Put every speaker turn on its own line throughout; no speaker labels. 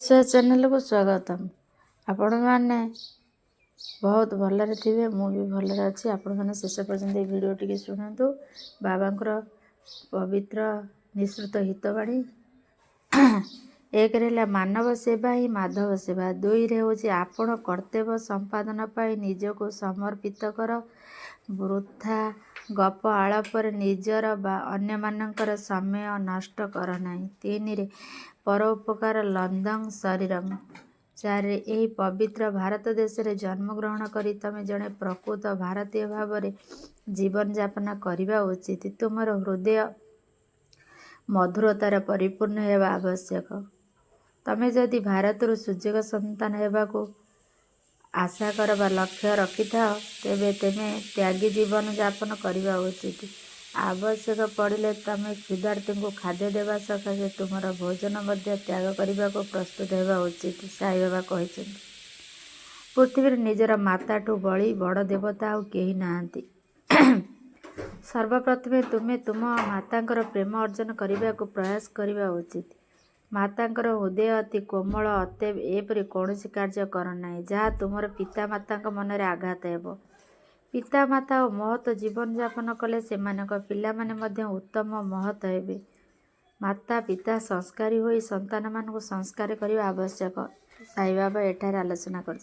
Channel को स्वागतम। आपण मैंने बहुत भलरे थे, मुझे भलरे अच्छी। आपण मैंने शेष पर्यंत वीडियो टी शुणु। बाबा पवित्र निश्रुत हितवाणी। एक रहा मानव सेवा ही माधव सेवा। दुई रे हूँ आपण कर्तव्य संपादन पाई निजको समर्पित कर। वृथा गप आलापर निजर बा अन्य मानकर समय नष्ट कर नहीं। तीन रे परोपकार लंदन शरीरम। चार यही पवित्र भारत देश रे जन्म ग्रहण करी तमे जड़े प्रकृत भारतीय भाव में जीवन यापन करने उचित। तुमर हृदय मधुरतार परिपूर्ण होगा आवश्यक। तमे जदि भारत सूर्य संतान होगा आशा कर लक्ष्य रखि था तेबे तेमे त्यागी जीवन यापन करने उचित। आवश्यक पड़े तमें क्षुधार्थी को खाद्य देवा सकाशे तुमर भोजन मध्य त्याग करने को प्रस्तुत होगा उचित। साई बाबा कहते पृथ्वी निजर माताठू बड़ी बड़ देवता आउ केही नाहंती। सर्वप्रथमे तुम्हें तुम मातांकर प्रेम अर्जन करने को प्रयास करने उचित। मातांकर हृदय अति कोमल, अतएव एपरि कौन कार्य कर ना जहाँ तुमर पिता माता मनरे आघात हेब। पिता माता और महत जीवन यापन कले से पिला माने मध्य उत्तम महत हेबे। माता पिता संस्कारी होई संतान मान को संस्कार करने आवश्यक। साई बाबा एठार आलोचना कर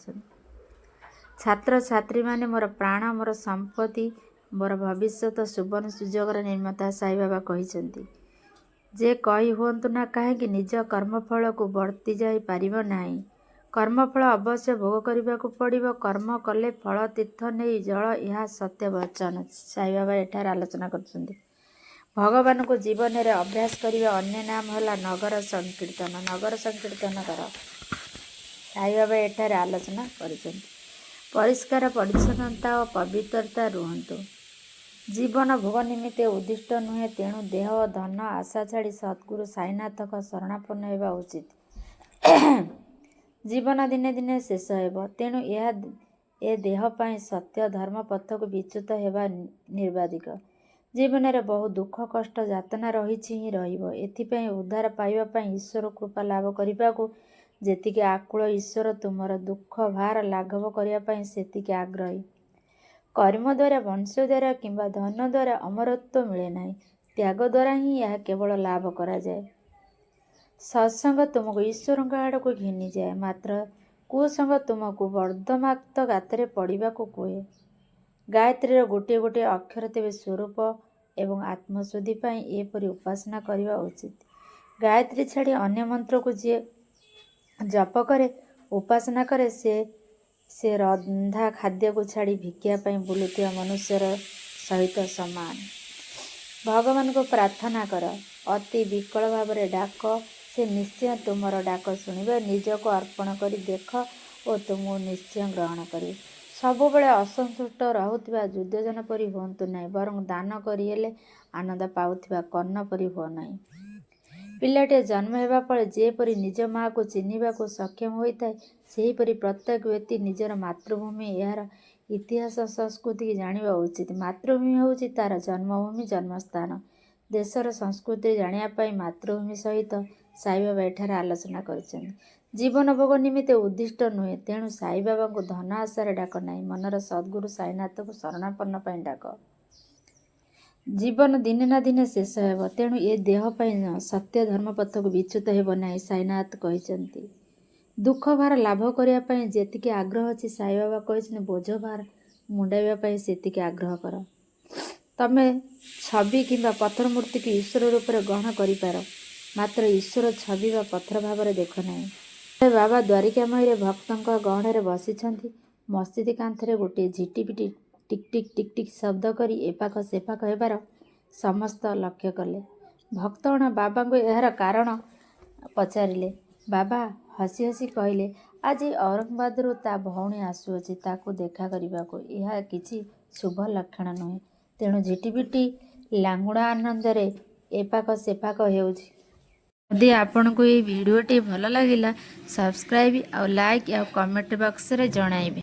छात्र छात्री माने मोर प्राण मोर संपत्ति मोर भविष्यत सुवर्ण सुजोगर निर्माता। साई बाबा कहते जे कही हुंतु ना कहीं निज कर्मफल को वर्ती जाई पारिब नाही। कर्मफल अवश्य भोग करने को पड़ो। कर्म कले फल तीर्थ नहीं जल यह सत्य वचन। साई बाबा एठार आलोचना कर भगवान को जीवन में अभ्यास करने अन्य नाम है नगर संकीर्तन। नगर संकीर्तन कर साई बाबा एठार आलोचना कर परिष्कार परिच्छन्नता और पवित्रता रुहतु। जीवन भोग निमित्त उद्दिष्ट नुहे, तेणु देह धन आशा छाड़ी सद्गुरु साईनाथक शरणापन्न होगा उचित। जीवन दिने दिने शेष हेब, तेणु ए देह पाई सत्य धर्म पथ को विच्युत होगा निर्बाधिक। जीवन में बहु दुख कष्ट यातना रही ही रहिबो। एथिपाई उद्धार पाइबा ईश्वर कृपा लाभ करने को जेतिके आकुल ईश्वर तुमर दुख भार लाघव करने सेतिके आग्रही। कर्म द्वारा वंश द्वारा किंबा धन द्वारा अमरत्व मिले नहीं, त्याग द्वारा ही यह केवल लाभ करा जाए। सत्संग तुमको ईश्वर आड़ को घिनी जाए, मात्र कुसंग तुमको वर्धमाक्त गाତରେ पड़ा को कहे। गायत्री गोटे गोटे अक्षर तेज स्वरूप एवं आत्मशुद्धि पाई एपरी उपासना करने उचित। गायत्री छाड़ी अन्य मंत्र को जी जप करे उपासना करे से रंधा खाद्य को छाड़ी भिक्षा पाई बुलुथिया मनुष्यर सहित समान। भगवान को प्रार्थना कर, अति विकल भाव में डाक, से निश्चय तुमर डाक शुणवे। निज को अर्पण कर देख और तुमको निश्चय ग्रहण करे। सब बेले असंतुष्ट रहुथिबा युद्धजन परी हुंतु नहीं, बरं दान करिले आनंद पाउथिबा कर्ण परी हो नहीं। पिलाटे जन्म हेबा फळे जेपरी निज माँ को चिन्हिबा को सक्षम होइଥାଏ, सेहीपरि प्रत्येक व्यक्ति निजर मातृभूमि यार इतिहास संस्कृति की जानिबा उचित। मातृभूमि होउछि तार जन्मभूमि जन्मस्थान। देशर संस्कृति जानिया पाई मातृभूमि सहित साई बाबा एठार आलोचना करछन्। जीवन भोग निमित्त उद्दिष्ट नुहे, तेणु साई बाबा को धन आशार डाक नहीं, मनर सद्गुरु साईनाथ को शरणापन्न पाई डाक। जीवन दिने ना दिने शेष हेब, तेणु ए देह पाई सत्य धर्म पथ को विच्युत हेब नहीं। साईनाथ कहते दुख भार लाभ करने जेतिके आग्रह अच्छी साई बाबा कहते बोझ भार मुंडाइबा सेतिके आग्रह कर। तमे छवि किंबा पत्थर मूर्ति की ईश्वर रूप में ग्रहण कर, मात्र ईश्वर छवि व पत्थर भाव में देख नहीं। बाबा द्वारिकामयी भक्तों गहण बसी मस्जिद कांथरे गोटे झिटिपिटी टिक टिक टिक टिक शब्द करी एपाख सेपाख हेबार समस्त लक्ष्य कले। भक्तगण बाबा को यार कारण पचारिले। बाबा हसी हसी कहले, आज औरंगाबाद ता भौणी आसुअछि, ताकू देखा करने को यह किछि शुभ लक्षण नुहे, तेणु झिटिपिटी लांगुड़ा आनंद रे एपाख सेपाख हेउछि। यदि आपन को ये वीडियोटी भल लगिला सब्सक्राइब और लाइक और कमेंट बॉक्स रे जणाइबे।